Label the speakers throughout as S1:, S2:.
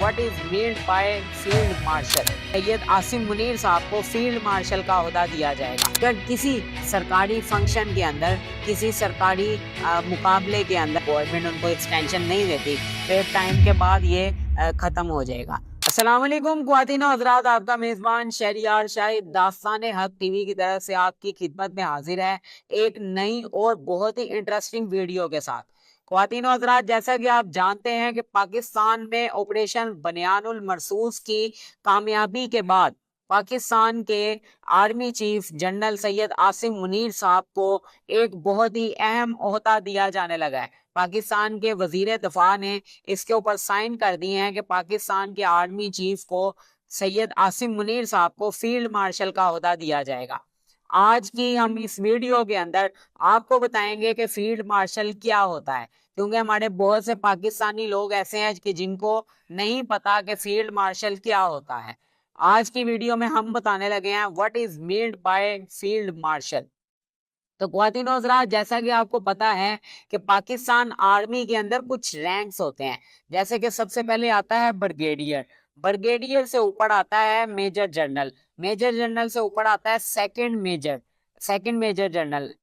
S1: What is meant by field marshal. Syed Asim Munir साहब को field marshal का ओहदा दिया जाएगा। अगर किसी सरकारी फंक्शन के अंदर, किसी सरकारी मुकाबले के अंदर गवर्नमेंट उनको एक्सटेंशन नहीं देती तो एक टाइम के बाद ये ख़त्म हो जाएगा। अस्सलाम वालेकुम ख्वातीन और हज़रात, आपका मेज़बान शहरियार शाहिद दास्तान हक टीवी की तरफ से आपकी खिदमत में हाजिर है एक नई और बहुत ही इंटरेस्टिंग वीडियो के साथ। ख्वातीन और हज़रात, जैसा कि आप जानते हैं कि पाकिस्तान में ऑपरेशन बनियानुल मरसूस की कामयाबी के बाद पाकिस्तान के army chief general Syed Asim Munir साहब को एक बहुत ही अहम ओहदा दिया जाने लगा है। पाकिस्तान के वजीर दफा ने इसके ऊपर साइन कर दिए हैं कि पाकिस्तान के आर्मी चीफ को सैयद आसिम मुनीर साहब को फील्ड मार्शल का ओहदा दिया जाएगा। आज की हम इस वीडियो के अंदर आपको बताएंगे कि फील्ड मार्शल क्या होता है, क्योंकि हमारे बहुत से पाकिस्तानी लोग ऐसे हैं कि जिनको नहीं पता कि फील्ड मार्शल क्या होता है। आज की वीडियो में हम बताने लगे हैं what is meant by field marshal. तो ख्वातीन और हज़रात, जैसा कि आपको पता है कि पाकिस्तान आर्मी के अंदर कुछ रैंक्स होते हैं। जैसे कि सबसे पहले आता है ब्रिगेडियर, ब्रिगेडियर से ऊपर आता है मेजर जनरल, मेजर जनरल से ऊपर आता है second major, second major general,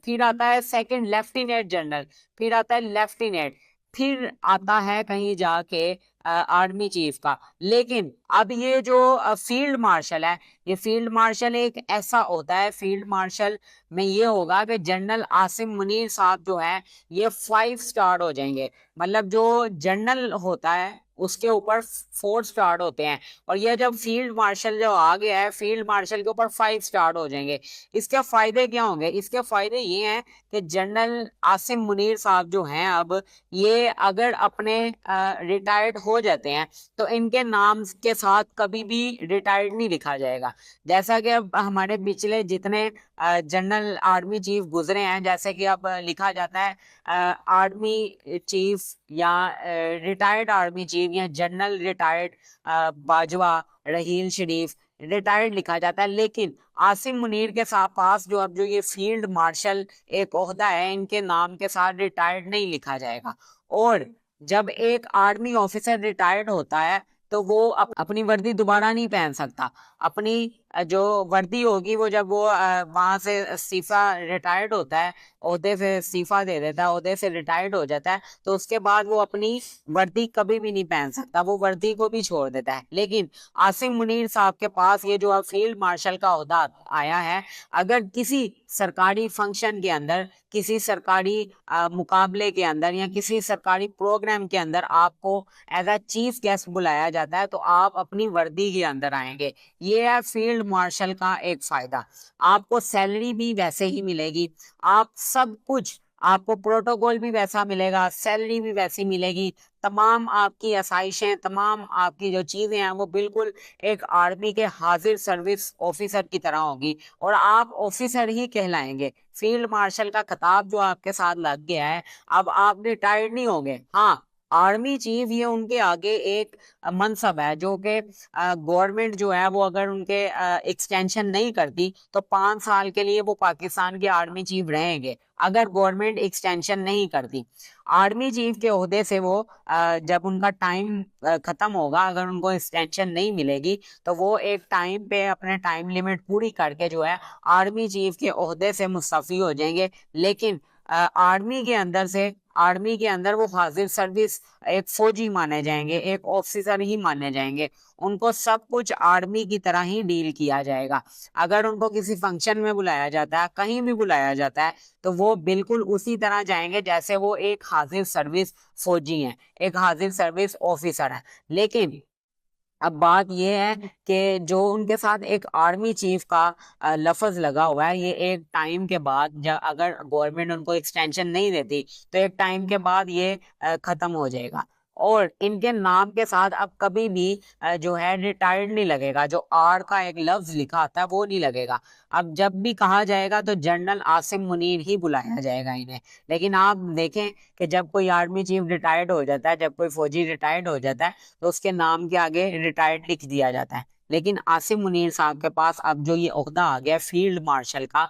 S1: फिर आता है सेकंड लेफ्टिनेंट जनरल, फिर आता है लेफ्टिनेंट, फिर आता है कहीं जाके आर्मी चीफ का। लेकिन अब ये जो फील्ड मार्शल है, ये फील्ड मार्शल एक ऐसा होता है, फील्ड मार्शल में ये होगा कि जनरल आसिम मुनीर साहब जो है ये 5 स्टार हो जाएंगे। मतलब जो जनरल होता है उसके ऊपर 4 स्टार होते हैं, और ये जब फील्ड मार्शल जो आ गया है, फील्ड मार्शल के ऊपर 5 स्टार हो जाएंगे। इसके फायदे क्या होंगे? इसके फायदे ये हैं कि जनरल आसिम मुनीर साहब जो हैं अब ये अगर अपने रिटायर्ड हो जाते हैं तो इनके नाम के साथ कभी भी रिटायर्ड नहीं लिखा जाएगा। जैसा कि अब हमारे पिछले जितने जनरल आर्मी चीफ गुजरे हैं, जैसे कि अब लिखा जाता है आर्मी चीफ या रिटायर्ड आर्मी चीफ या जनरल रिटायर्ड बाजवा, रहील शरीफ, रिटायर्ड लिखा जाता है। लेकिन आसिम मुनीर के साथ पास जो अब जो ये फील्ड मार्शल एक ओहदा है, इनके नाम के साथ रिटायर्ड नहीं लिखा जाएगा। और जब एक आर्मी ऑफिसर रिटायर्ड होता है तो वो अपनी वर्दी दोबारा नहीं पहन सकता। अपनी जो वर्दी होगी वो जब वो वहां से इस्तीफा रिटायर्ड होता है, ओहदे से इस्तीफा दे देता है, ओहदे से रिटायर्ड हो जाता है, तो उसके बाद वो अपनी वर्दी कभी भी नहीं पहन सकता, वो वर्दी को भी छोड़ देता है। लेकिन आसिम मुनीर साहब के पास ये जो फील्ड मार्शल का ओहदा आया है, अगर किसी सरकारी फंक्शन के अंदर, किसी सरकारी मुकाबले के अंदर या किसी सरकारी प्रोग्राम के अंदर आपको एज अ चीफ गेस्ट बुलाया जाता है तो आप अपनी वर्दी के अंदर आएंगे। ये है फील्ड मार्शल का एक फायदा। आपको सैलरी भी वैसे ही मिलेगी, आप सब कुछ, आपको प्रोटोकॉल भी वैसा मिलेगा, सैलरी भी वैसी मिलेगी, तमाम आपकी आसाइशें, तमाम आपकी जो चीज़ें हैं वो बिल्कुल एक आर्मी के हाजिर सर्विस ऑफिसर की तरह होगी और आप ऑफिसर ही कहलाएंगे। फील्ड मार्शल का खिताब जो आपके साथ लग गया है, अब आप रिटायर्ड नहीं होंगे। हाँ, आर्मी चीफ ये उनके आगे एक मनसब है जो कि गवर्नमेंट जो है वो अगर उनके एक्सटेंशन नहीं करती तो 5 साल के लिए वो पाकिस्तान के आर्मी चीफ रहेंगे, अगर गवर्नमेंट एक्सटेंशन नहीं करती। आर्मी चीफ के ओहदे से वो जब उनका टाइम खत्म होगा, अगर उनको एक्सटेंशन नहीं मिलेगी तो वो एक टाइम पे अपने टाइम लिमिट पूरी करके जो है आर्मी चीफ के ओहदे से मुस्तफी हो जाएंगे। लेकिन आर्मी के अंदर वो हाजिर सर्विस एक फौजी माने जाएंगे, एक ऑफिसर ही माने जाएंगे। उनको सब कुछ आर्मी की तरह ही डील किया जाएगा। अगर उनको किसी फंक्शन में बुलाया जाता है, कहीं भी बुलाया जाता है, तो वो बिल्कुल उसी तरह जाएंगे जैसे वो एक हाजिर सर्विस फौजी हैं, एक हाजिर सर्विस ऑफिसर है। लेकिन अब बात यह है कि जो उनके साथ एक आर्मी चीफ का लफ्ज लगा हुआ है, ये एक टाइम के बाद जब अगर गवर्नमेंट उनको एक्सटेंशन नहीं देती तो एक टाइम के बाद ये खत्म हो जाएगा। और इनके नाम के साथ अब कभी भी जो है रिटायर्ड नहीं लगेगा, जो आर का एक लफ्ज लिखा आता है वो नहीं लगेगा। अब जब भी कहा जाएगा तो जनरल आसिम मुनीर ही बुलाया जाएगा इन्हें। लेकिन आप देखें कि जब कोई आर्मी चीफ रिटायर्ड हो जाता है, जब कोई फौजी रिटायर्ड हो जाता है तो उसके नाम के आगे रिटायर्ड लिख दिया जाता है। लेकिन आसिम मुनीर साहब के पास अब जो ये ओहदा आ गया फील्ड मार्शल का,